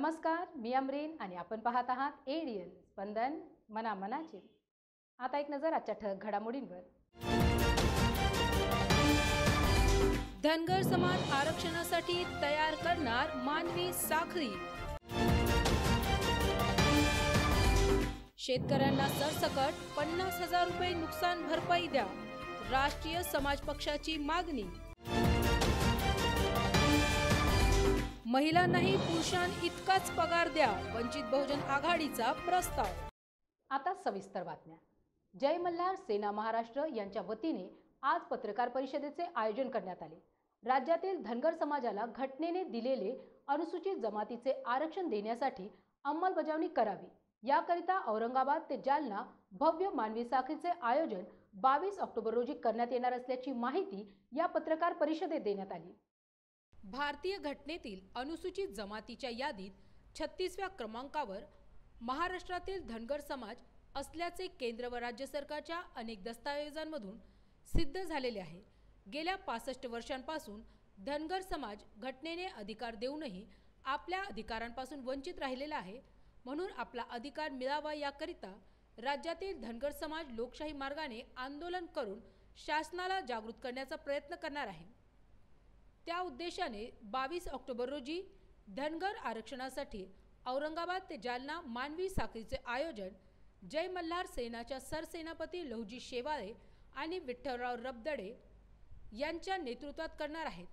नमस्कार, मी अमरीन आणि आपण पाहत आहात एडीएन स्पंदन मनामनाचे। आता एक नजर आजच्या ठळक घडामोडींवर। धनगर समाज आरक्षणासाठी तयार करणार मानवी साखळी। शेतकऱ्यांना सरसकट 50,000 रुपये नुकसान भरपाई द्या, राष्ट्रीय समाज पक्षाची मागणी। महिलांनाही पुरुषांइतकाच पगार द्या, वंचित बहुजन आघाडीचा प्रस्ताव। आता सविस्तर बातम्या। जय मल्हार सेना महाराष्ट्र यांच्या वतीने आज पत्रकार परिषदेचे आयोजन करण्यात आले। राज्यातील धनगर समाजाला घटनेने दिलेले अनुसूचित जमातीचे आरक्षण देण्यासाठी अंमलबजावणी करावी, याकरिता औरंगाबाद ते जालना भव्य मानवी साखळीचे आयोजन 22 ऑक्टोबर रोजी करण्यात येणार असल्याची माहिती या पत्रकार परिषदेत देण्यात आली। भारतीय घटनेतील अनुसूचित जमातीच्या यादीत 36व्या क्रमांकावर महाराष्ट्रातील धनगर समाज असल्याचे केंद्र व राज्य सरकारच्या अनेक दस्तावेजांमधून सिद्ध झालेले आहे। गेल्या 65 वर्षांपासून धनगर समाज घटनेने अधिकार देऊनही आपल्या अधिकारांपासून वंचित राहिलेला आहे। म्हणून आपला अधिकार मिळावा याकरिता राज्यातील धनगर समाज लोकशाही मार्गाने आंदोलन करून शासनाला जागृत करण्याचा प्रयत्न करणार आहे। त्या उद्देशाने 22 ऑक्टोबर रोजी धनगर आरक्षणासाठी औरंगाबाद ते जालना मानवी साखळीचे आयोजन जय मल्हार सेनाच्या सरसेनापती लहुजी शेवाळे आणि विठ्ठलराव रबदडे यांच्या नेतृत्वात करणार आहेत।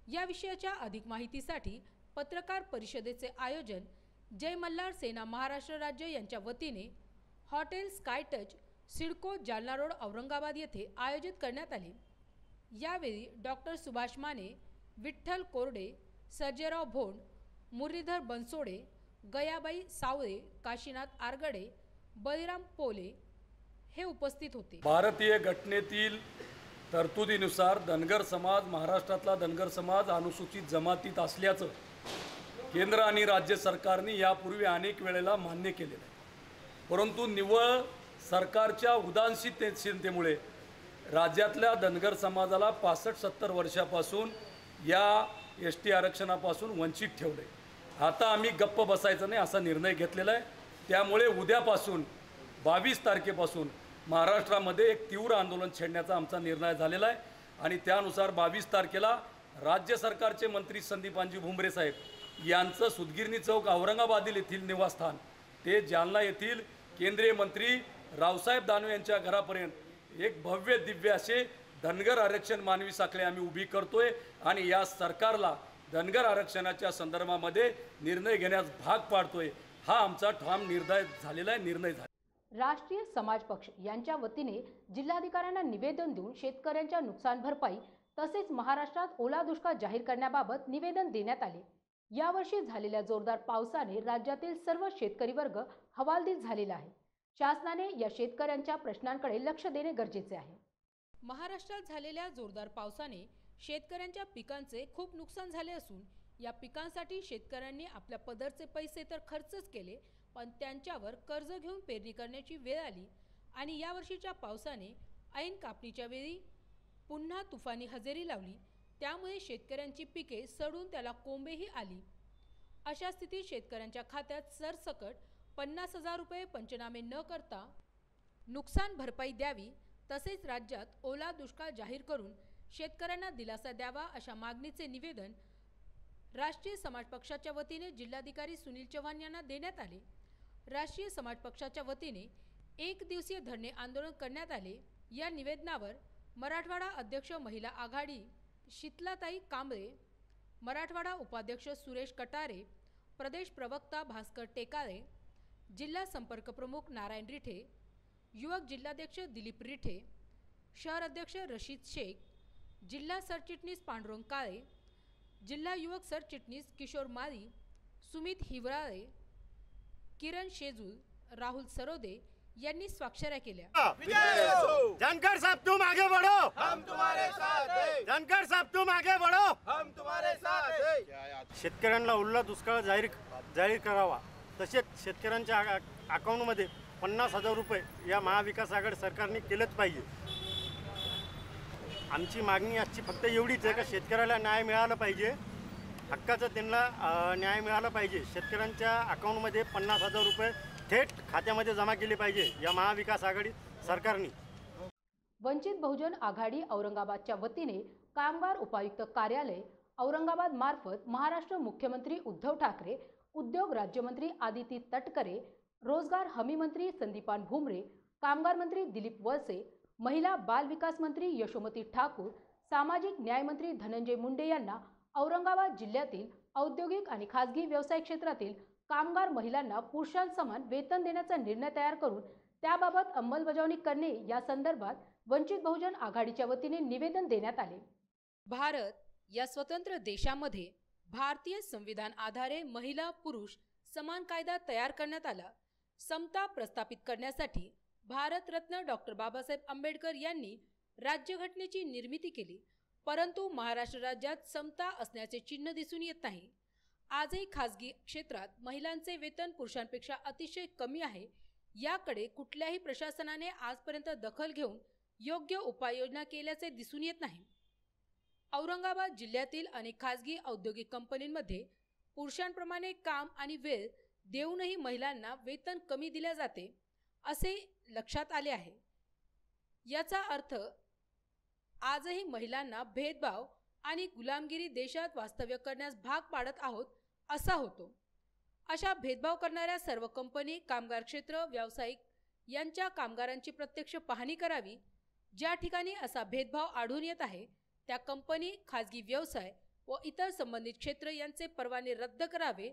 या विषयाच्या अधिक माहितीसाठी पत्रकार परिषदेचे आयोजन जय मल्हार सेना महाराष्ट्र राज्य यांच्या वतीने hotel sky touch CIDCO Jalna road Aurangabad येथे आयोजित करण्यात आले। यावेळी डॉक्टर सुभाष माने, विठ्ठल कोरडे, सर्जेराव भोंड, मुरलीधर बनसोडे, गयाबाई सावळे, काशीनाथ आरगडे, बळीराम पोले हे उपस्थित होते। भारतीय घटनेतील तरतुदीनुसार धनगर समाज महाराष्ट्रातला धनगर समाज अनुसूचित जमातीत असल्याचं केंद्र आणि राज्य सरकारने यापूर्वी अनेक वेळेला मान्य केलेलं आहे। परंतु निव्वळ सरकारच्या उदासीनतेमुळे राज्यातल्या धनगर समाजाला 65-70 वर्षापासून या ST आरक्षणापासून वंचित ठेवले। आता आम्ही गप्प बसायचं नाही असा निर्णय घेतलेला आहे। त्यामुळे उद्यापासून 22 तारखेपासून महाराष्ट्रामध्ये एक तीव्र आंदोलन छेडण्याचा आमचा निर्णय झालेला आहे आणि त्यानुसार 22 तारखेला राज्य सरकारचे मंत्री संदीपानजी भुमरे साहेब यांचं सुदगिरणी चौक औरंगाबाद येथील निवासस्थान ते जालना येथील केंद्रीय मंत्री रावसाहेब दानवे यांच्या घरापर्यंत एक भव्य दिव्य असे धनगर आरक्षण मानवी साखळी आम्ही उभी करतोय आणि या सरकारला धनगर आरक्षणाच्या संदर्भामध्ये निर्णय घेण्यास भाग पाडतोय। हा आमचा ठाम निर्णय झालेला आहे। राष्ट्रीय समाज पक्ष यांच्या वतीने जिल्हाधिकाऱ्यांना निवेदन देऊन शेतकऱ्यांच्या नुकसान भरपाई तसेच महाराष्ट्रात ओला दुष्काळ जाहीर करण्याबाबत निवेदन देण्यात आले। यावर्षी झालेल्या जोरदार पावसाने राज्यातील सर्व शेतकरी वर्ग हवालदिल झालेला आहे। शासनाने या शेतकऱ्यांच्या प्रश्नांकडे लक्ष देणे गरजेचे आहे। महाराष्ट्रात झालेल्या जोरदार पावसाने शेतकऱ्यांच्या पिकांचे खूप नुकसान झाले असून या पिकांसाठी शेतकऱ्यांनी आपल्या पदरचे पैसे तर खर्चच केले, पण त्यांच्यावर कर्ज घेऊन पेरणी करण्याची वेळ आली आणि यावर्षीच्या पावसाने ऐन कापणीच्या वेळी पुन्हा तुफानी हजेरी लावली। त्यामुळे शेतकऱ्यांची पिके सडून त्याला कोंबेही आली। अशा स्थितीत शेतकऱ्यांच्या खात्यात सरसकट 50,000 रुपये पंचनामे न करता नुकसान भरपाई द्यावी, तसेच राज्यात ओला दुष्काळ जाहीर करून शेतकऱ्यांना दिलासा द्यावा अशा मागणीचे निवेदन राष्ट्रीय समाज पक्षाच्या वतीने जिल्हाधिकारी सुनील चव्हाण यांना देण्यात आले। राष्ट्रीय समाज पक्षाच्या वतीने 1 दिवसीय धरणे आंदोलन करण्यात आले। या निवेदनावर मराठवाडा अध्यक्ष महिला आघाडी शीतलाताई कांबळे, मराठवाडा उपाध्यक्ष सुरेश कटारे, प्रदेश प्रवक्ता भास्कर टेकाळे, जिल्हा संपर्क प्रमुख नारायण रिठे, युवक जिल्हाध्यक्ष दिलीप रिठे, शहर अध्यक्ष रशीद शेख, जिल्हा सरचिटणीस पांडुरंग काळे, जिल्हा युवक सरचिटणीस किशोर माळी, सुमित हिवराळे, किरण शेजूल, राहुल सरोदे यांनी स्वाक्षऱ्या केल्या। धनगर साहब तुम आगे बढ़ो, हम तुम्हारे साथ हैं। धनगर साहब तुम आगे बढ़ो, हम तुम्हारे साथ हैं। शेतकऱ्यांना ओला दुष्काळ जाहीर करावा, तसेच शेतकऱ्यांच्या अकाउंटमध्ये 50,000 रुपये या महाविकास आघाडी सरकारने केलंच पाहिजे। आमची मागणी आजची फक्त एवढीच आहे की शेतकऱ्याला न्याय मिळाला पाहिजे हक्काचा त्यांना न्याय मिळाला पाहिजे. शेतकऱ्यांच्या अकाउंटमध्ये 50,000 रुपये थेट खात्यामध्ये जमा केले पाहिजे या महाविकास आघाडी सरकारने. वंचित बहुजन आघाडी औरंगाबादच्या वतीने कामगार उपायुक्त कार्यालय औरंगाबाद मार्फत महाराष्ट्र मुख्यमंत्री उद्धव ठाकरे, उद्योग राज्यमंत्री आदिती तटकरे, रोजगार हमी मंत्री संदीपान भुमरे, कामगार मंत्री दिलीप वळसे, महिला बाल विकास मंत्री यशोमती ठाकूर, सामाजिक न्याय मंत्री धनंजय मुंडे यांना औरंगाबाद जिल्ह्यातील औद्योगिक आणि खासगी व्यवसाय क्षेत्रातील कामगार महिलांना पुरुषांसमान वेतन देण्याचा निर्णय तयार करून त्याबाबत अंमलबजावणी करणे या संदर्भात वंचित बहुजन आघाडीच्या वतीने निवेदन देण्यात आले. भारत या स्वतंत्र देशामध्ये भारतीय संविधान आधारे महिला पुरुष समान कायदा तयार करण्यात आला. समता प्रस्थापित करण्यासाठी भारतरत्न डॉक्टर बाबासाहेब आंबेडकर यांनी राज्यघटनेची निर्मिती केली. परंतु महाराष्ट्र राज्यात समता असण्याचे चिन्ह दिसून येत नाही. आजही खासगी क्षेत्रात महिलांचे वेतन पुरुषांपेक्षा अतिशय कमी आहे. याकडे कुठल्याही प्रशासनाने आजपर्यंत दखल घेऊन योग्य उपाययोजना केल्याचे दिसून येत नाही. औरंगाबाद जिल्ह्यातील अनेक खासगी औद्योगिक कंपन्यांमध्ये पुरुषांप्रमाणे काम आणि वेळ देऊनही महिलांना वेतन कमी दिले जाते असे लक्षात आले आहे. याचा अर्थ आजही महिलांना भेदभाव आणि गुलामगिरी देशात वास्तव्य करण्यास भाग पाडत आहोत असा होतो. अशा भेदभाव करणाऱ्या सर्व कंपनी, कामगार क्षेत्र, व्यावसायिक यांच्या कामगारांची प्रत्यक्ष पाहणी करावी. ज्या ठिकाणी असा भेदभाव आढळून येत आहे त्या कंपनी, खाजगी व्यवसाय व इतर संबंधित क्षेत्र यांचे परवाने रद्द करावे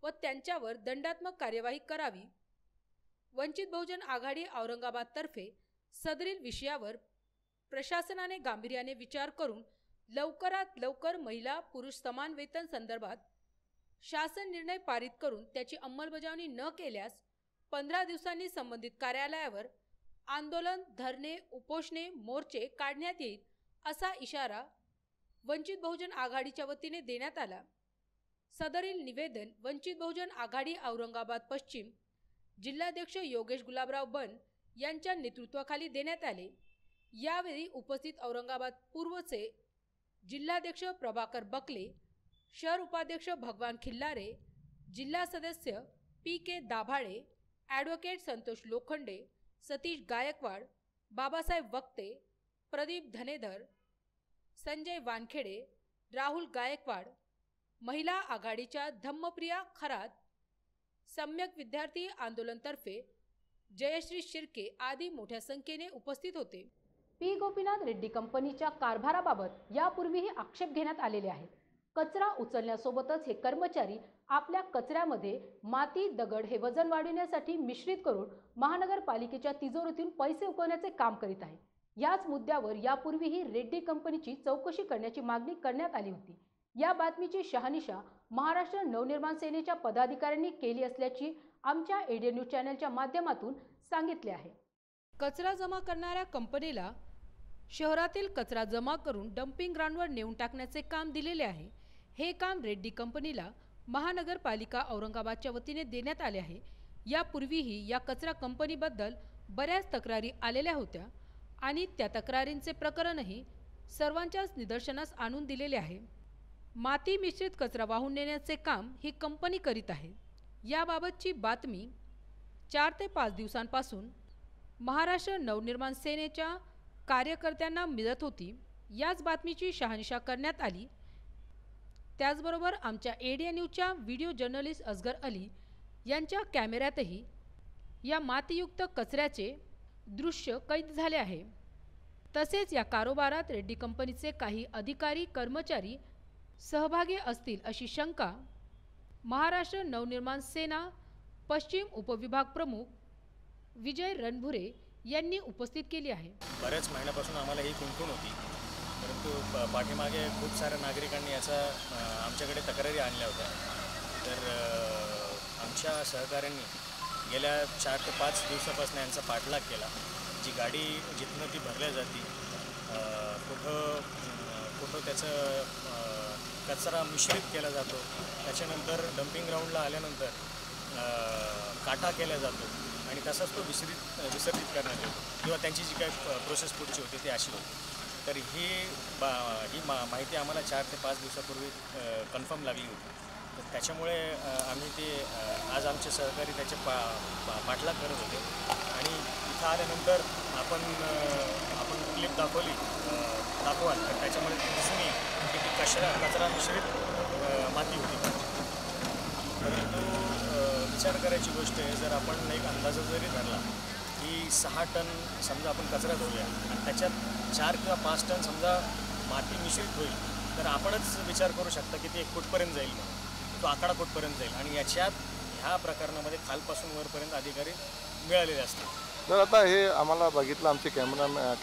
व त्यांच्यावर दंडात्मक कार्यवाही करावी. वंचित बहुजन आघाडी औरंगाबाद तर्फे सदरील विषयावर प्रशासनाने गांभीर्याने विचार करून लवकरात लवकर महिला पुरुष समान वेतन संदर्भात शासन निर्णय पारित करून त्याची अंमलबजावणी न केल्यास 15 दिवसांनी संबंधित कार्यालयावर आंदोलन, धरणे, उपोषणे, मोर्चे काढण्यात येईल असा इशारा वंचित बहुजन आघाडीच्या वतीने देण्यात आला. सदरील निवेदन वंचित बहुजन आघाडी औरंगाबाद पश्चिम जिल्हाध्यक्ष योगेश गुलाबराव बन यांच्या नेतृत्वाखाली देण्यात आले. यावेळी उपस्थित औरंगाबाद पूर्वचे जिल्हाध्यक्ष प्रभाकर बकले, शहर उपाध्यक्ष भगवान खिल्लारे, जिल्हा सदस्य PK दाभाळे, ॲडव्होकेट संतोष लोखंडे, सतीश गायकवाड, बाबासाहेब वक्ते, प्रदीप धनेधर, संजय वानखेडे, राहुल गायकवाड, महिला आघाडीच्या धम्मप्रिया खरात, सम्यक विद्यार्थी आंदोलनतर्फे जयश्री शिर्के आदी मोठ्या संख्येने उपस्थित होते. पी गोपीनाथ रेड्डी कंपनीच्या कारभाराबाबत यापूर्वीही आक्षेप घेण्यात आलेले आहेत. कचरा उचलण्यासोबतच हे कर्मचारी आपल्या कचऱ्यामध्ये माती, दगड हे वजन वाढविण्यासाठी मिश्रित करून महानगरपालिकेच्या तिजोरीतून पैसे उकळण्याचे काम करीत आहे. याच मुद्द्यावर यापूर्वीही रेड्डी कंपनीची चौकशी करण्याची मागणी करण्यात आली होती. या बातमीची शहानिशा महाराष्ट्र नवनिर्माण सेनेच्या पदाधिकाऱ्यांनी केली असल्याची आमच्या एडीए न्यूज चॅनलच्या माध्यमातून सांगितले आहे. कचरा जमा करणाऱ्या कंपनीला शहरातील कचरा जमा करून डम्पिंग ग्राउंडवर नेऊन टाकण्याचे काम दिलेले आहे. हे काम रेड्डी कंपनीला महानगरपालिका औरंगाबादच्या वतीने देण्यात आले आहे. यापूर्वीही या कचरा कंपनीबद्दल बऱ्याच तक्रारी आलेल्या होत्या आणि त्या तक्रारींचे प्रकरणही सर्वांच्याच निदर्शनास आणून दिलेले आहे. माती मिश्रित कचरा वाहून नेण्याचे काम ही कंपनी करीत आहे. याबाबतची बातमी 4 ते 5 दिवसांपासून महाराष्ट्र नवनिर्माण सेनेच्या कार्यकर्त्यांना मिळत होती. याच बातमीची शहानिशा करण्यात आली. त्याचबरोबर आमच्या एडीए न्यूजच्या व्हिडिओ जर्नलिस्ट असगर अली यांच्या कॅमेऱ्यातही या मातीयुक्त कचऱ्याचे दृश्य कैद झाले आहे. तसेच या कारोबारात रेड्डी कंपनीचे काही अधिकारी कर्मचारी सहभागी असतील अशी शंका महाराष्ट्र नवनिर्माण सेना पश्चिम उपविभाग प्रमुख विजय रणभुरे यांनी उपस्थित केली आहे. बऱ्याच महिन्यापासून आम्हाला ही कुणकुण होती, परंतु पाठीमागे खूप साऱ्या नागरिकांनी याचा आमच्याकडे तक्रारी आणल्या होत्या. तर आमच्या सहकाऱ्यांनी गेल्या 4 ते 5 दिवसापासून यांचा पाठलाग केला. जी गाडी जिथनं ती भरल्या जाते, कुठं त्याचं कचरा मिश्रित केला जातो, त्याच्यानंतर डम्पिंग ग्राउंडला आल्यानंतर काटा केला जातो आणि तसाच तो विसर्जित करण्यात येतो किंवा त्यांची जी काही प्रोसेस पुढची होती ती अशी होती. तर ही माहिती आम्हाला 4 ते 5 दिवसापूर्वी कन्फर्म लागली होती. तर त्याच्यामुळे आम्ही ते आज आमचे सहकारी त्याचे पाठलाग करत होते आणि इथं आल्यानंतर आपण क्लिप दाखवाल तर त्याच्यामध्ये दिसून येईल की ती कचरा मिश्रित माती होती. परंतु विचार करायची गोष्ट आहे, जर आपण एक अंदाजा जरी धरला की 6 टन समजा आपण कचरा धरूया आणि त्याच्यात 4 किंवा 5 टन समजा माती मिश्रित होईल, तर आपणच विचार करू शकता की ते कुठपर्यंत जाईल, तो आकडा कुठपर्यंत जाईल. आणि याच्यात ह्या प्रकरणामध्ये खालपासून वरपर्यंत अधिकारी मिळालेले असतील. तर आता हे आम्हाला बघितलं, आमचे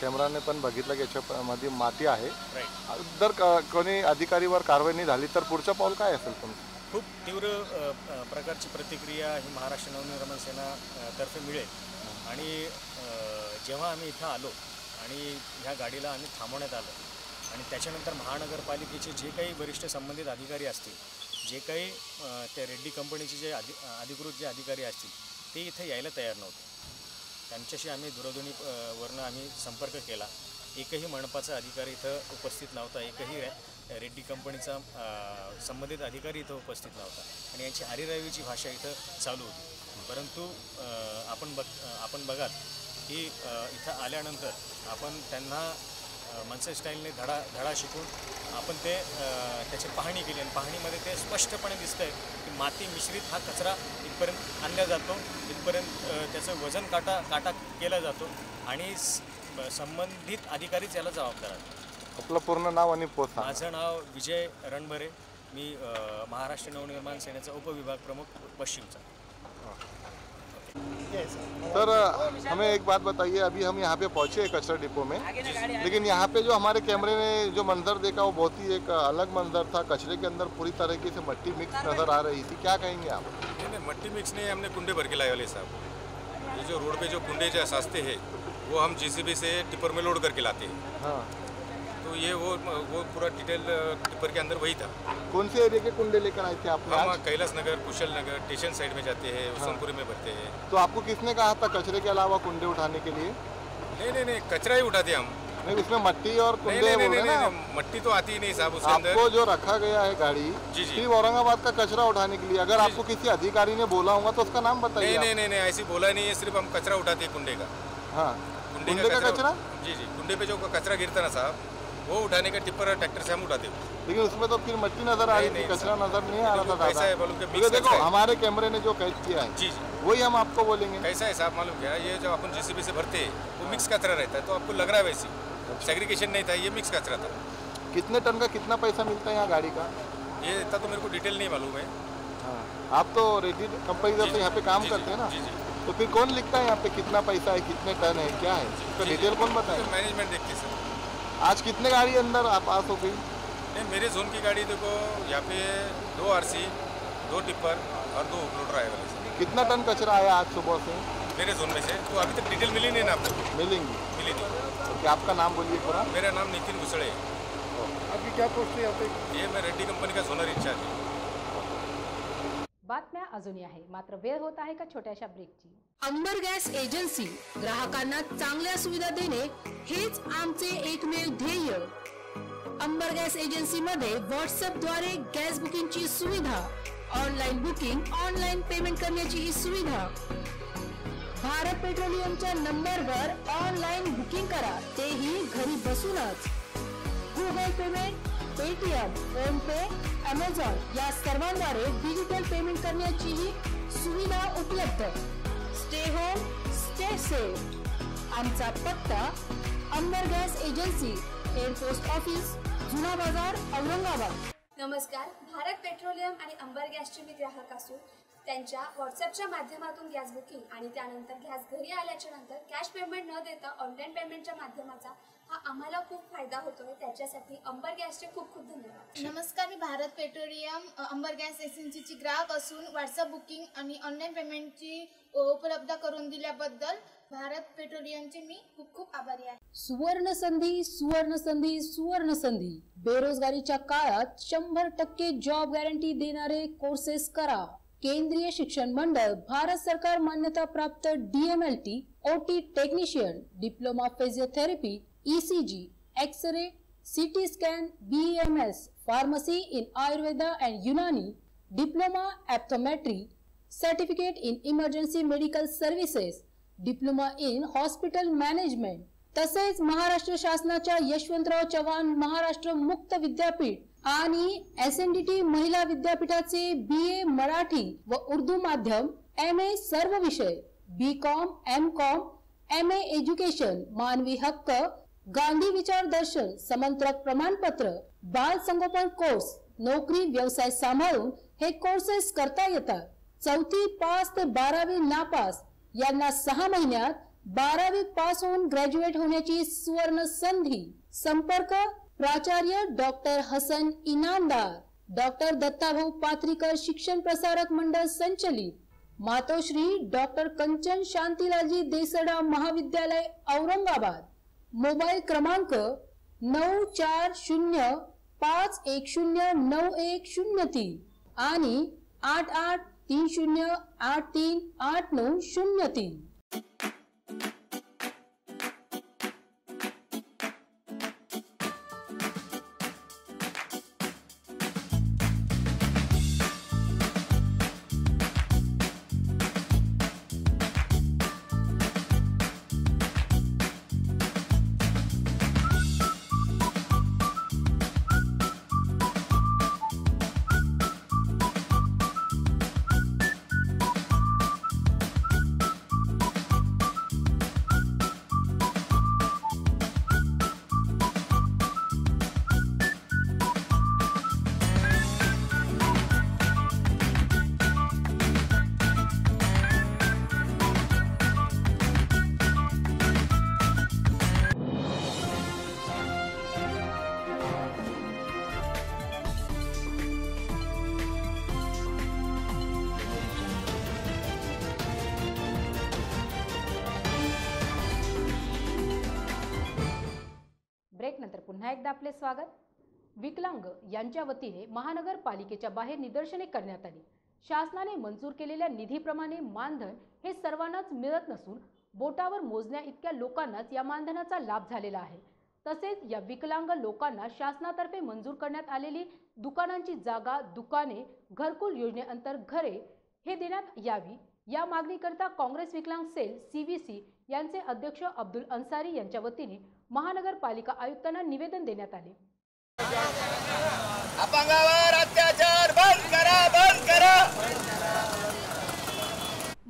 कॅमेराने पण बघितलं की याच्यामध्ये माती आहे. राईट. जर कोणी अधिकारीवर कारवाई नाही झाली तर पुढचं पाऊल काय असेल तुमचं? खूप तीव्र प्रकारची प्रतिक्रिया ही महाराष्ट्र नवनिर्माण सेना तर्फे मिळेल. आणि जेव्हा आम्ही इथं आलो आणि ह्या गाडीला आम्ही थांबवण्यात आलं आणि त्याच्यानंतर महानगरपालिकेचे जे काही वरिष्ठ संबंधित अधिकारी असतील, जे काही त्या रेड्डी कंपनीचे जे अधिकृत जे अधिकारी असतील, ते इथे यायला तयार नव्हते. त्यांच्याशी आम्ही दूरध्वनीवरनं आम्ही संपर्क केला. एकही मनपाचा अधिकारी इथं उपस्थित नव्हता, एकही रेड्डी कंपनीचा संबंधित अधिकारी इथं उपस्थित नव्हता आणि यांची आरीरावीची भाषा इथं चालू होती. परंतु आपण बघाल की इथं आल्यानंतर आपण त्यांना मनसे स्टाईलने धडा शिकून आपण त्याची पाहणी केली आणि पाहणीमध्ये ते स्पष्टपणे दिसतं आहे की माती मिश्रित हा कचरा इथपर्यंत आणला जातो, इथपर्यंत त्याचं वजन काटा केला जातो आणि संबंधित अधिकारीच याला जबाबदार आहेत. आपलं पूर्ण नाव आणि पोस्ट? माझं नाव विजय रणभरे, मी महाराष्ट्र नवनिर्माण सेनेचा उपविभाग प्रमुख पश्चिमचा. सर हमें एक बात बताइए, अभी हम यहाँ पे पहुँचे कचरा डिपो में, लेकिन यहाँ पे जो हमारे कैमरे ने जो मंजर देखा वो बहुत ही एक अलग मंजर था. कचरे के अंदर पूरी तरीके से मट्टी मिक्स नज़र आ रही थी. क्या कहेंगे आप? नहीं, मट्टी मिक्स नहीं, हमने कुंडे भर के लाए वाले साहब. ये जो रोड पे जो कुंडे जो सास्ते हैं वो हम JCB से टिपर में लोड करके लाते हैं. हाँ, तो ये वो पूरा डिटेल टिपर के अंदर वही था. कौन से एरिया के कुंडे लेकर आए थे आप? हम कैलाश नगर, कुशल नगर, स्टेशन साइड में जाते हैं, हुसनपुरी में भरते हैं. तो आपको किसने कहा था कचरे के अलावा कुंडे उठाने के लिए? नहीं, कचरा ही उठाते हम. नहीं, उसमें मट्टी और कुंडे बोल रहे हैं ना. मट्टी तो आती ही नहीं साहब उसके अंदर. आपको जो रखा गया है गाड़ी जी. सिर्फ औरंगाबाद का कचरा उठाने के लिए, अगर आपको किसी अधिकारी ने बोला होगा तो उसका नाम बताइए. नहीं, ऐसी बोला नहीं है, सिर्फ हम कचरा उठाते हैं कुंडे का. हाँ, कुंडे का कचरा? जी, कुंडे पे जो कचरा गिरता ना साहब, वो उठाने का टिपर ट्रैक्टर से हम उठाते हैं. लेकिन उसमें तो फिर मट्टी नजर आ रही थी, कचरा नजर नहीं आ रहा था. कैसा है मालूम? क्योंकि देखो हमारे कैमरे ने जो कैद किया है जी, वही हम आपको बोलेंगे. कैसा है साहब मालूम क्या, ये जब अपन JCB से भरते हैं वो मिक्स कचरा रहता है, तो आपको लग रहा है वैसी सेग्रीगेशन नहीं था, ये मिक्स कचरा था. कितने टन का कितना पैसा मिलता है यहाँ गाड़ी का? ये इतना तो मेरे को डिटेल नहीं मालूम है. हाँ, आप तो रेड्डी कंपनी से यहाँ पे काम करते हैं ना, जी. तो फिर कौन लिखता है यहाँ पे कितना पैसा है, कितने टन है, क्या है, इसका डिटेल कौन बताए? मैनेजमेंट देखते सर. आज कितने गाड़ी अंदर आप पास हो गई? नहीं, मेरे जोन की गाड़ी देखो यहाँ पे 2 RC, 2 टिप्पर और 2 उपलोडर आए वाले सर. कितना टन कचरा आया आज सुबह से मेरे जोन में से? तो अभी तक डिटेल मिली नहीं ना आपको? मिली नहीं. तो क्या आपका नाम बोलिए पूरा? मेरा नाम नितिन घुसड़े है. अभी क्या पोस्ट है यहाँ पे? ये मैं रेड्डी कंपनी का झोनर इंचार्ज है. बातम्या अजूनही आहे, मात्र वेळ होत आहे का छोट्याशा ब्रेकची. अंबर गॅस एजन्सी, ग्राहकांना चांगल्या सुविधा देणे हेच आमचे एकमेव ध्येय. अंबर गॅस एजन्सी मध्ये व्हॉट्सअपद्वारे गॅस बुकिंगची सुविधा, ऑनलाईन बुकिंग, ऑनलाईन पेमेंट करण्याची ही सुविधा. भारत पेट्रोलियमच्या नंबरवर ऑनलाईन बुकिंग करा, तेही घरी बसूनच. Google payment, Paytm, PhonePe, Amazon या सर्वांद्वारे डिजिटल पेमेंट करण्याचीही सुविधा उपलब्ध. Stay home, stay safe. आमचा पत्ता Ambar gas agency, air post office, जुना बाजार, औरंगाबाद. नमस्कार. भारत पेट्रोलियम आणि अंबर गॅसचे मी ग्राहक असून त्यांच्या व्हॉट्सअपच्या माध्यमातून गॅस बुकिंग आणि त्यानंतर गॅस घरी आल्याच्या नंतर कॅश पेमेंट न देता ऑनलाईन पेमेंटच्या माध्यमाचा हा आम्हाला खूप फायदा होतोय. त्याच्यासाठी अंबर गॅसचे खूप खूप धन्यवाद. नमस्कार, मी भारत पेट्रोलियम अंबर गॅस एजन्सीची ग्राहक असून व्हॉट्सअप बुकिंग आणि ऑनलाईन पेमेंटची उपलब्ध करून दिल्याबद्दल भारत पेट्रोलियमचे मी खूप खूप आभारी आहे. सुवर्ण संधी, सुवर्ण संधी, सुवर्ण संधी. बेरोजगारीच्या काळात 100% जॉब गॅरंटी देणारे कोर्सेस करा. केंद्रीय शिक्षण मंडळ, भारत सरकार मान्यता प्राप्त DMLT, OT technician, diploma physiotherapy, ECG, X-ray, CT scan, BEMS, pharmacy in Ayurveda and Unani, diploma optometry, certificate in emergency medical services, diploma in hospital management. तसेच महाराष्ट्र शासनाच्या यशवंतराव चव्हाण महाराष्ट्र मुक्त विद्यापीठ आणि SNDT महिला विद्यापीठाचे BA मराठी व उर्दू माध्यम, MA सर्व विषय, BCom, MCom, MA एज्युकेशन, मानवी हक्क, गांधी विचार दर्शन, समंत्रक प्रमाणपत्र, बाल संगोपन कोर्स, नोकरी व्यवसाय सांभाळून हे कोर्सेस करता येतात. 4थी पास ते 12वी नापास यांना 6 महिन्यात 12वी पास होऊन ग्रॅज्युएट होण्याची सुवर्ण संधी. संपर्क प्राचार्य डॉक्टर हसन इनामदार, डॉक्टर दत्ताभाऊ पात्रीकर शिक्षण प्रसारक मंडळ संचलित, मातोश्री डॉक्टर कंचन शांतीलालजी देसडा महाविद्यालय औरंगाबाद. मोबाईल क्रमांक 9405109103 आणि 8830838903. ब्रेक नंतर पुन्हा एकदा आपले स्वागत. विकलांग यांच्या वतीने महानगरपालिकेच्या बाहेर निदर्शने करण्यात आली. शासनाने मंजूर केलेल्या निधीप्रमाणे मानधन हे सर्वांनाच मिळत नसून बोटावर मोजण्या इतक्या लोकांनाच या मानधनाचा लाभ झालेला आहे. तसेच या विकलांग लोकांना शासनातर्फे मंजूर करण्यात आलेली दुकानांची जागा, दुकाने, घरकुल योजनेअंतर्गत घरे हे देण्यात यावी. या मागणीकरता काँग्रेस विकलांग सेल CVC यांचे अध्यक्ष अब्दुल अन्सारी यांच्या वतीने महानगरपालिका आयुक्तांना निवेदन देण्यात आले. अपंगावर अत्याचार बंद करा, बंद करा.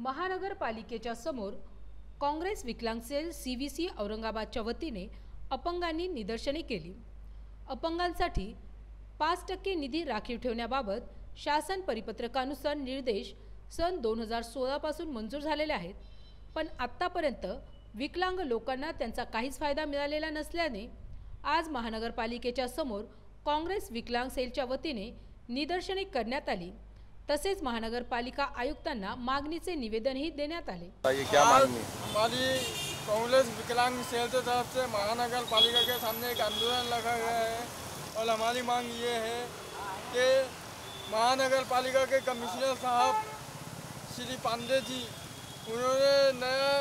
महानगरपालिकेच्या समोर काँग्रेस विकलांग सेल CVC औरंगाबादच्या वतीने अपंगांनी निदर्शने केली. अपंगांसाठी 5% निधी राखीव ठेवण्याबाबत शासन परिपत्रकानुसार निर्देश सन 2016 पासून मंजूर झालेले आहेत. पण आत्तापर्यंत विकलांग लोकांना त्यांचा काहीच फायदा मिळालेला नसल्याने आज महानगरपालिकेच्या समोर काँग्रेस विकलांग सेलच्या वतीने निदर्शने करण्यात आली. तसेच महानगरपालिका आयुक्तांना मागणीचे निवेदनही देण्यात आले. हमारी कांग्रेस विकलांग सेल की तरफ से महानगरपालिका के सामने एक आंदोलन लगा गया है और हमारी मांग ये है कि महानगरपालिका के कमिश्नर साहब श्री पांडे जी, उन्होंने नया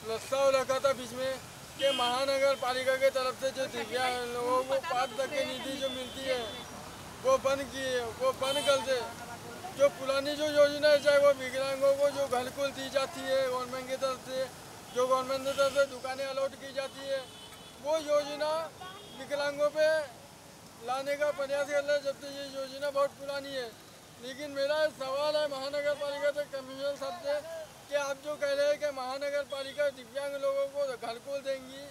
प्रस्ताव रखा था बीच में कि महानगरपालिका के तरफ से जो दिव्यांग लोगों को 5% निधि जो मिलती है वो बंद कर दे. जो पुरानी जो योजना है, चाहे वो विकलांगों को जो घरकुल दी जाती है गवर्नमेंट की तरफ से, जो गवर्नमेंट की तरफ से दुकानें अलॉट की जाती है, वो योजना विकलांगों पे लाने का प्रयास कर रहे हैं. जबकि ये योजना बहुत पुरानी है. लेकिन मेरा सवाल है महानगरपालिका से, कमिश्नर साहब से, कि आप जो कह रहे हैं कि महानगरपालिका दिव्यांग लोगों को घरकुल देंगी,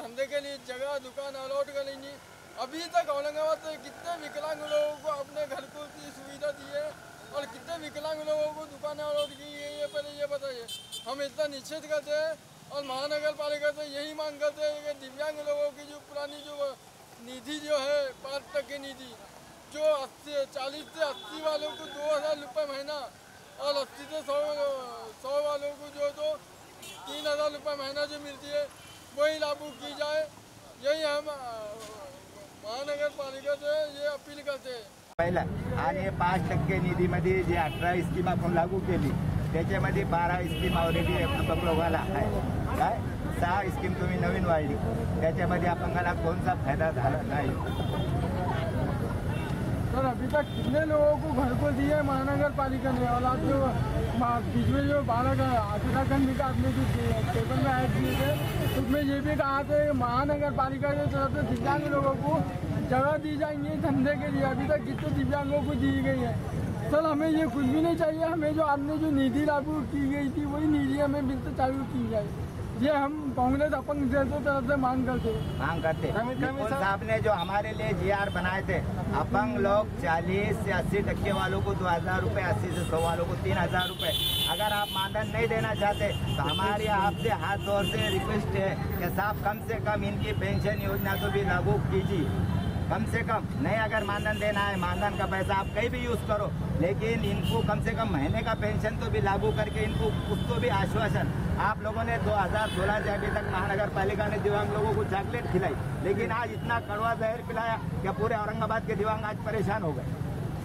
धंधे के लिए जगह दुकान अलॉट करेंगी, अभी तक औरंगाबाद से कितने विकलांग लोगों को अपने घरकुल की सुविधा दी है और कितने विकलांग लोगों को दुकानें अलॉट की है, ये पहले ये बताइए. हम इतना निश्चित करते हैं और महानगरपालिका से यही मांग करते हैं कि दिव्यांग लोगों की जो पुरानी जो निधि जो है 5% निधि, जो 40 से 80 वालों को 2000 रुपये महीना और 80 से 100 वालों को जो तो 3000 रुपये महीना जो मिलती है वही लागू की जाए. यही हम महानगरपालिका से ये अपील करते हैं. पहिला आणि 5% निधीमध्ये जे 18 स्कीम आपण लागू केली त्याच्यामध्ये 12 स्कीम ऑलरेडी अपंग लोकांना आहे. काय 6 स्कीम तुम्ही नवीन वाढली, त्याच्यामध्ये अपंगाला कोणता फायदा झाला नाही। सर अभी तक कितने लोगों को घर को दिए महानगर पालिका ने, और आप जो बीच में जो 12 उत्तराखंड विकास में जो पेपर में ऐड किए थे उसमें ये भी कहा था कि महानगर पालिका की तरफ से दिव्यांग लोगों को जगह दी जाएंगी धंधे के लिए। अभी तक कितने दिव्यांगों को दी गई है। सर हमें ये कुछ भी नहीं चाहिए, हमें जो आपने जो निधि लागू की गई थी वही निधि हमें बिल्कुल चालू की जाए। ये हम कांग्रेस अपंग जैसों तरफ से मांग करते। निपुण साहब ने जो हमारे लिए GR बनाए थे, अपंग लोग 40 से 80% वालों को 2000 रुपये, 80 से 100 वालों को 3000 रुपये। अगर आप मानधन नहीं देना चाहते तो हमारी आपसे हाथ जोड़ से रिक्वेस्ट है कि साहब कम से कम इनकी पेंशन योजना को भी लागू कीजिए। कम से कम नहीं, अगर मानधन देना है मानधन का पैसा आप कहीं भी यूज़ करो, लेकिन इनको कम से कम महीने का पेंशन तो भी लागू करके इनको उसको भी आश्वासन। आप लोगों ने 2016 से अभी तक महानगर पालिका ने दिव्यांग लोगों को चॉकलेट खिलाई, लेकिन आज इतना कड़वा जहर पिलाया कि पूरे औरंगाबाद के दिव्यांग आज परेशान हो गए।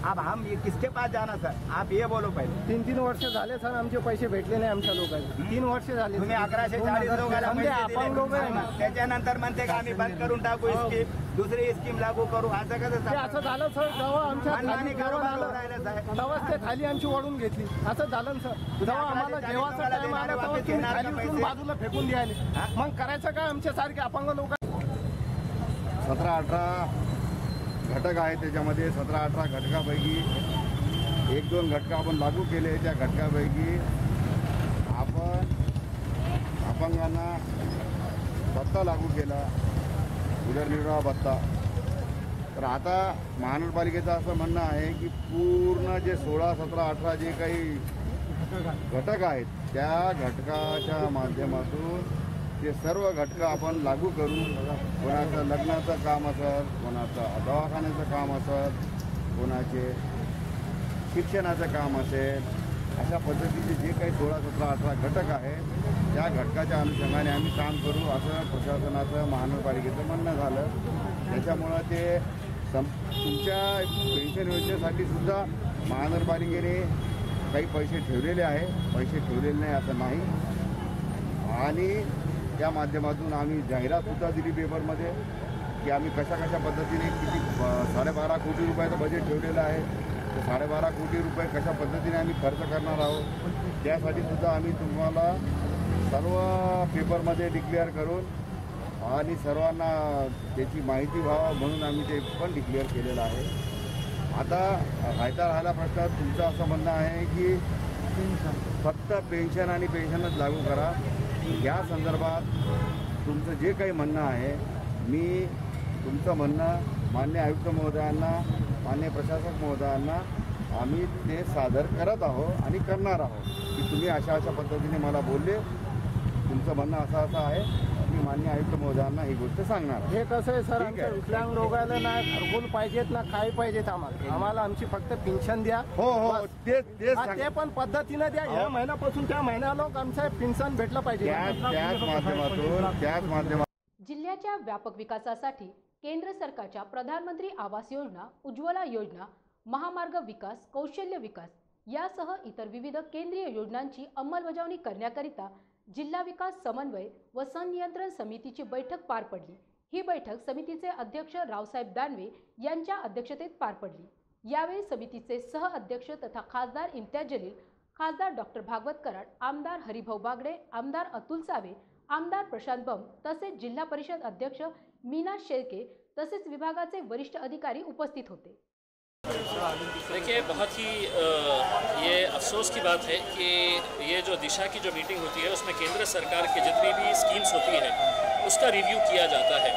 अब हम ये किसके पास जाना सर, आप ये बोलो पहिले। 3 वर्ष झाले सर आमचे पैसे भेटले नाही आमच्या लोकांना। 3 वर्ष झाले। तुम्ही 1140 लोकांना पैसे दिले, त्याच्यानंतर म्हणते का आम्ही बंद करून टाकू स्कीम, दुसरी स्कीम लागू करू, असं कसं असं झालं सर? जेव्हा आमच्या राहिलं साहेब, तेव्हाच ते खाली आमची ओढून घेतली, असं झालं सर। जेव्हा आम्हाला जेव्हाचा टाइम आला तेव्हा तुम्ही खाली उचलून बाजूला फेकून द्यायला, मग करायचं काय आमच्या सारखे अपंग लोक? 17-18 घटक आहेत, त्याच्यामध्ये 17-18 घटकापैकी 1-2 घटक आपण लागू केले। त्या घटकापैकी आपण अपंगांना भत्ता लागू केला, उदरनिर्वाह भत्ता। तर आता महानगरपालिकेचं असं म्हणणं आहे की पूर्ण जे 16, 17, 18 जे काही घटक आहेत त्या घटकाच्या माध्यमातून ते सर्व घटक आपण लागू करू। कोणाचं लग्नाचं काम असेल, कोणाचं दवाखान्याचं काम असेल, कोणाचे शिक्षणाचं काम असेल, अशा पद्धतीचे जे काही 16, 17, 18 घटक आहेत त्या घटकाच्या अनुषंगाने आम्ही काम करू असं प्रशासनाचं महानगरपालिकेचं म्हणणं झालं। त्याच्यामुळं ते तुमच्या पेन्शन योजनेसाठी सुद्धा महानगरपालिकेने काही पैसे ठेवलेले आहे, पैसे ठेवलेले नाही असं नाही। आणि त्या माध्यमातून आम्ही जाहिरातसुद्धा दिली पेपरमध्ये की आम्ही कशा पद्धतीने किती 12.5 कोटी रुपयाचं बजेट ठेवलेलं आहे, तर 12.5 कोटी रुपये कशा पद्धतीने आम्ही खर्च करणार आहोत त्यासाठी सुद्धा आम्ही तुम्हाला सर्व पेपरमध्ये डिक्लेअर करून आणि सर्वांना त्याची माहिती व्हावं म्हणून आम्ही ते पण डिक्लेअर केलेलं आहे। आता राहिला प्रश्न तुमचं असं म्हणणं आहे की फक्त पेन्शन आणि पेन्शनच लागू करा। या संदर्भात तुमचं जे काही म्हणणं आहे, मी तुमचं म्हणणं माननीय आयुक्त महोदयांना, माननीय प्रशासक महोदयांना आम्ही ते सादर करत आहोत आणि करणार आहोत की तुम्ही अशा पद्धतीने मला बोलले, तुमचं म्हणणं असं आहे, मी माननीय आयुक्त महोदयांना ही गोष्ट सांगणार। हे कसं आहे सर, आमच्या विकलांग लोकांना ना घरकुल पाहिजेत ना काय पाहिजेत, आम्हाला आमची फक्त पेन्शन द्या। हो ते पण पद्धतीने द्या। या महिन्यापासून त्या महिन्याला आमचं पेन्शन भेटलं पाहिजे। त्याच माध्यमातून जिल्ह्याच्या व्यापक विकासासाठी केंद्र सरकारच्या प्रधानमंत्री आवास योजना, उज्ज्वला योजना, महामार्ग विकास, कौशल्य विकास यासह इतर विविध केंद्रीय योजनांची अंमलबजावणी करण्याकरिता जिल्हा विकास समन्वय व संनियंत्रण समितीची बैठक पार पडली। ही बैठक समितीचे अध्यक्ष रावसाहेब दानवे यांच्या अध्यक्षतेत पार पडली। यावेळी समितीचे सह अध्यक्ष तथा खासदार इम्तियाज जलील, खासदार डॉक्टर भागवत कराड, आमदार हरिभाऊ बागडे, आमदार अतुल सावे, आमदार प्रशांत बंब तसेच जिल्हा परिषद अध्यक्ष मीना शेळके तसेच विभागाचे वरिष्ठ अधिकारी उपस्थित होते। देखिए, बहुत ही ये अफसोस की बात है कि ये जो दिशा की जो मीटिंग होती है उसमें केंद्र सरकार की जितनी भी स्कीम्स होती है उसका रिव्यू किया जाता है।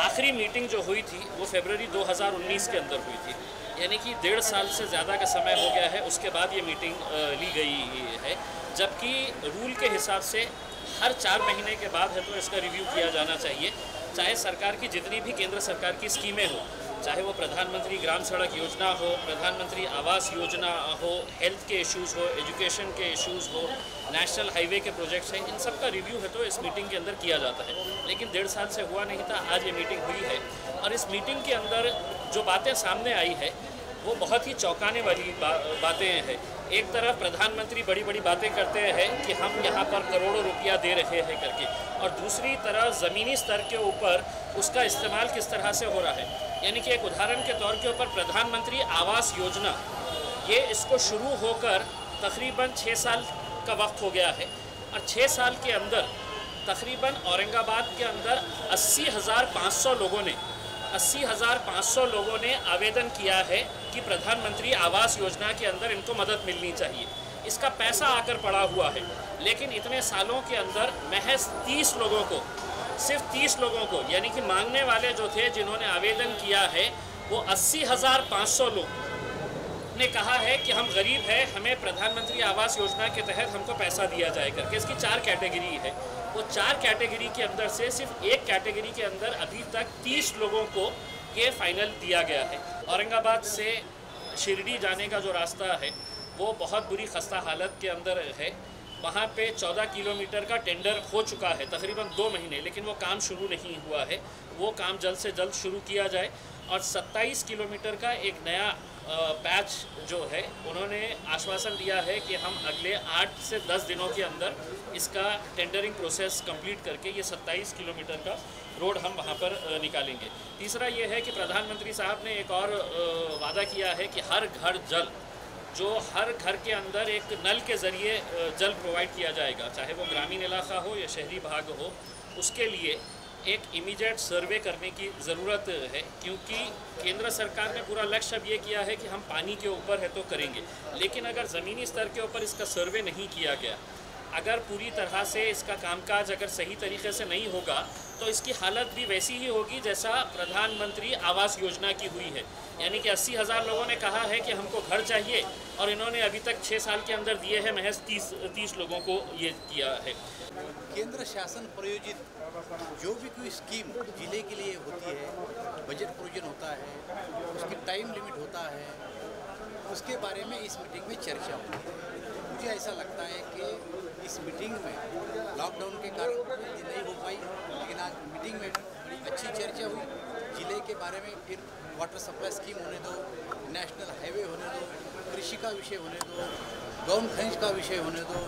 आखिरी मीटिंग जो हुई थी वो फरवरी 2019 के अंदर हुई थी, यानी कि 1.5 साल से ज़्यादा का समय हो गया है। उसके बाद ये मीटिंग ली गई है, जबकि रूल के हिसाब से हर 4 महीने के बाद है तो इसका रिव्यू किया जाना चाहिए। चाहे सरकार की जितनी भी केंद्र सरकार की स्कीमें हो, चाहे वो प्रधानमंत्री ग्राम सड़क योजना हो, प्रधानमंत्री आवास योजना हो, हेल्थ के इश्यूज़ हो, एजुकेशन के इश्यूज़ हो, नेशनल हाईवे के प्रोजेक्ट्स हैं, इन सब का रिव्यू है तो इस मीटिंग के अंदर किया जाता है। लेकिन 1.5 साल से हुआ नहीं था, आज ये मीटिंग हुई है और इस मीटिंग के अंदर जो बातें सामने आई है वो बहुत ही चौंकाने वाली बातें हैं। एक तरफ प्रधानमंत्री बड़ी बड़ी बातें करते हैं कि हम यहाँ पर करोड़ों रुपया दे रहे हैं करके, और दूसरी तरफ ज़मीनी स्तर के ऊपर उसका इस्तेमाल किस तरह से हो रहा है। यानी कि एक उदाहरण के तौर के ऊपर प्रधानमंत्री आवास योजना, ये इसको शुरू होकर तकरीबन 6 साल का वक्त हो गया है, और 6 साल के अंदर तकरीबन औरंगाबाद के अंदर 80,500 लोगों ने आवेदन किया है कि प्रधानमंत्री आवास योजना के अंदर इनको मदद मिलनी चाहिए। इसका पैसा आकर पड़ा हुआ है, लेकिन इतने सालों के अंदर महज 30 लोगों को, सिर्फ 30 लोगों को, यानी कि मांगने वाले जो थे जिन्होंने आवेदन किया है वो 80,500 लोग ने कहा है कि हम गरीब हैं, हमें प्रधानमंत्री आवास योजना के तहत हमको पैसा दिया जाए करके। इसकी 4 कैटेगरी है, वो 4 कैटेगरी के अंदर से सिर्फ एक कैटेगरी के अंदर अभी तक 30 लोगों को ये फाइनल दिया गया है। औरंगाबाद से शिरडी जाने का जो रास्ता है वो बहुत बुरी खस्ता हालत के अंदर है। वहाँ पे 14 किलोमीटर का टेंडर हो चुका है तकरीबन 2 महीने, लेकिन वो काम शुरू नहीं हुआ है। वो काम जल्द से जल्द शुरू किया जाए। और 27 किलोमीटर का एक नया पैच जो है, उन्होंने आश्वासन दिया है कि हम अगले 8 से 10 दिनों के अंदर इसका टेंडरिंग प्रोसेस कंप्लीट करके ये 27 किलोमीटर का रोड हम वहाँ पर निकालेंगे। तीसरा ये है कि प्रधानमंत्री साहब ने एक और वादा किया है कि हर घर जल, जो हर घर के अंदर एक नल के ज़रिए जल प्रोवाइड किया जाएगा, चाहे वो ग्रामीण इलाका हो या शहरी भाग हो, उसके लिए एक इमीडिएट सर्वे करने की ज़रूरत है। क्योंकि केंद्र सरकार ने पूरा लक्ष्य अब ये किया है कि हम पानी के ऊपर है तो करेंगे, लेकिन अगर ज़मीनी स्तर के ऊपर इसका सर्वे नहीं किया गया, अगर पूरी तरह से इसका कामकाज अगर सही तरीके से नहीं होगा, तो इसकी हालत भी वैसी ही होगी जैसा प्रधानमंत्री आवास योजना की हुई है। यानी कि 80,000 लोगों ने कहा है कि हमको घर चाहिए, और इन्होंने अभी तक 6 साल के अंदर दिए हैं, महज 30 लोगों को ये किया है। केंद्र शासन प्रायोजित जो भी कोई स्कीम जिले के लिए होती है, बजट प्रोविजन होता है, उसकी टाइम लिमिट होता है, उसके बारे में इस मीटिंग में चर्चा होती है। मुझे ऐसा लगता है कि इस मीटिंग में लॉकडाउन के कारण नहीं हो पाई, लेकिन आज मीटिंग में बड़ी अच्छी चर्चा हुई। जिले के बारे में फिर वाटर सप्लाई स्कीम होने दो, नेशनल हाईवे होने दो, कृषि का विषय होने दो, गौण खनिज का विषय होने दो,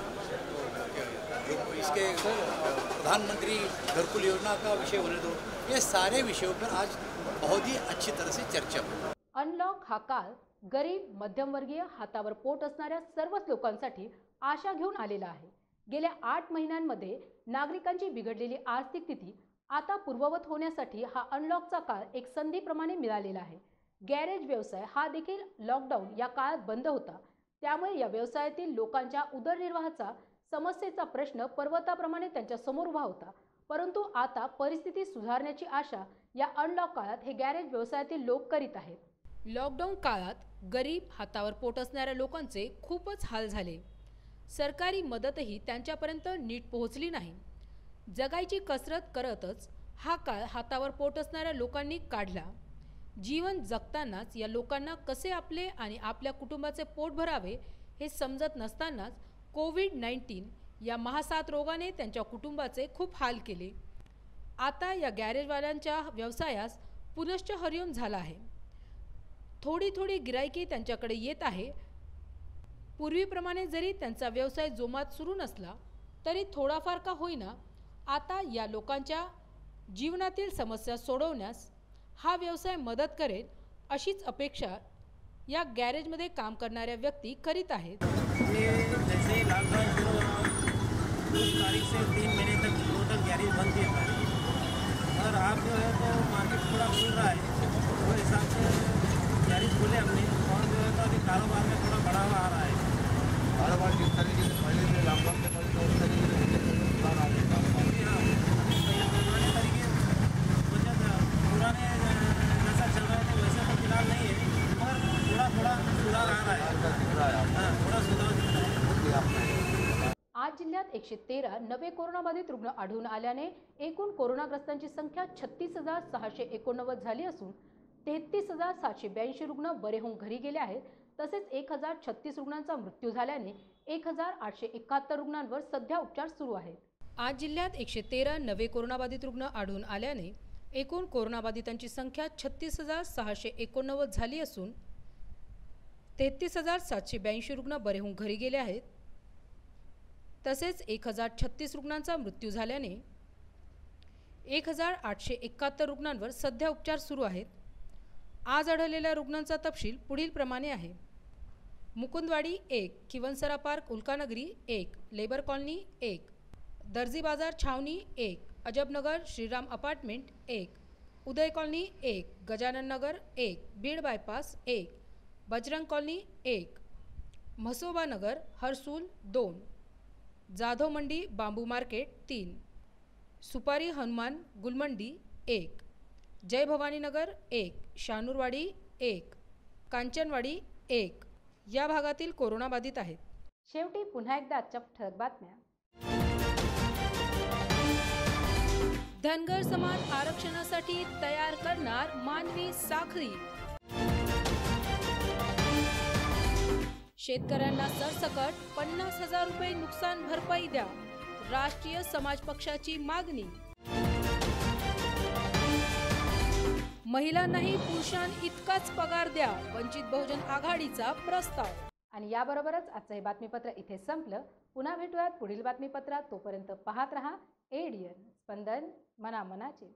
जो इसके प्रधानमंत्री घरकुल योजना का विषय होने दो, ये सारे विषयों पर आज बहुत ही अच्छी तरह से चर्चा हुई। अनलॉक हा काळ गरीब, मध्यमवर्गीय, हातावर पोट असणाऱ्या सर्वच लोकांसाठी आशा घेऊन आलेला आहे। गेल्या 8 महिन्यांमध्ये नागरिकांची बिघडलेली आर्थिक स्थिती आता पूर्ववत होण्यासाठी हा अनलॉकचा काळ एक संधीप्रमाणे मिळालेला आहे। गॅरेज व्यवसाय हा देखील लॉकडाऊन या काळात बंद होता, त्यामुळे या व्यवसायातील लोकांच्या उदरनिर्वाहाचा समस्येचा प्रश्न पर्वताप्रमाणे त्यांच्या समोर उभा होता। परंतु आता परिस्थिती सुधारण्याची आशा या अनलॉक काळात हे गॅरेज व्यवसायातील लोक करीत आहेत। लॉकडाऊन काळात गरीब, हातावर पोट असणाऱ्या लोकांचे खूपच हाल झाले। सरकारी मदतही त्यांच्यापर्यंत नीट पोहोचली नाही। जगायची कसरत करतच हा काळ हातावर पोट असणाऱ्या लोकांनी काढला। जीवन जगतानाच या लोकांना कसे आपले आणि आपल्या कुटुंबाचे पोट भरावे हे समजत नसतानाच कोविड-19 या महासाथ रोगाने त्यांच्या कुटुंबाचे खूप हाल केले। आता या गॅरेजवाल्यांच्या व्यवसायास पुनश्च हरिओम झाला आहे। थोडी थोडी गिराईके त्यांच्याकडे येत आहे। पूर्वीप्रमाणे जरी त्यांचा व्यवसाय जोमात सुरू नसला तरी थोडाफार का होईना आता या लोकांच्या जीवनातील समस्या सोडवण्यास हा व्यवसाय मदत करेल अशीच अपेक्षा या गॅरेजमध्ये काम करणाऱ्या व्यक्ती करीत आहेत। जैसे लॉकडाउन शुरू हुआ उस तारीख से 3 महीने तक टोटल गैरेज बंद किया था, और आप जो है तो मार्केट थोड़ा खुल रहा है, तो हिसाब से गैरेज खोले हमने, और जो है तो अभी कारोबार में थोड़ा बढ़ावा आ रहा है। कारोबार किस तरीके से पहले से लॉकडाउन के पहले उस तरीके से सुधार आ गया? पुराने तरीके पुराने जैसा चल रहा है वैसा तो फिलहाल नहीं है, मगर थोड़ा थोड़ा सुधार आ रहा है। हाँ, थोड़ा सुधार दिख रहा है। आज जिल्ह्यात 113 नवे कोरोनाबाधित रुग्ण आढळून आल्याने एकूण कोरोनाग्रस्तांची संख्या 36,689 झाली असून 33,782 रुग्ण बरे होऊन घरी गेले आहेत। तसेच 1,036 रुग्णांचा मृत्यू झाल्याने 1,871 रुग्णांवर सध्या उपचार सुरू आहेत। आज जिल्ह्यात 113 नवे कोरोनाबाधित रुग्ण आढळून आल्याने एकूण कोरोनाबाधितांची संख्या 36,689 झाली असून 33,782 रुग्ण बरे होऊन घरी गेले आहेत. तसेच 1,036 रुग्णांचा मृत्यू झाल्याने 1,871 रुग्णांवर सध्या उपचार सुरू आहेत. आज आढळलेल्या रुग्णांचा तपशील पुढील प्रमाणे आहे. Mukundwadi 1, किवनसरा park Ulkanagari 1, labour colony 1, दर्जी बाजार छावनी 1, अजबनगर श्रीराम अपार्टमेंट 1, उदय colony 1, Gajanan Nagar 1, Beed bypass 1, Bajrang colony 1, Mhasoba Nagar Harsul 2, Jadhav मंडी बांबू मार्केट 3, सुपारी हनुमान गुलमंडी 1, जय भवानी नगर 1, शानूरवाडी 1, कांचनवाडी 1 या भागातील कोरोना बाधित आहेत. शेवटी पुन्हा एकदा आजच्या ठळक बातम्या. धनगर समाज आरक्षणासाठी तयार करणार मानवी साखळी. शेतकऱ्यांना सरसकट 50,000 रुपये नुकसान भरपाई द्या, राष्ट्रीय समाज पक्षाची मागणी. महिलांनाही पुरुषांइतकाच पगार द्या, वंचित बहुजन आघाडीचा प्रस्ताव. आणि याबरोबरच आजचं हे बातमीपत्र इथे संपलं. पुन्हा भेटूयात पुढील बातमीपत्रात. तोपर्यंत पाहत रहा एडीएन स्पंदन मनामनाचे.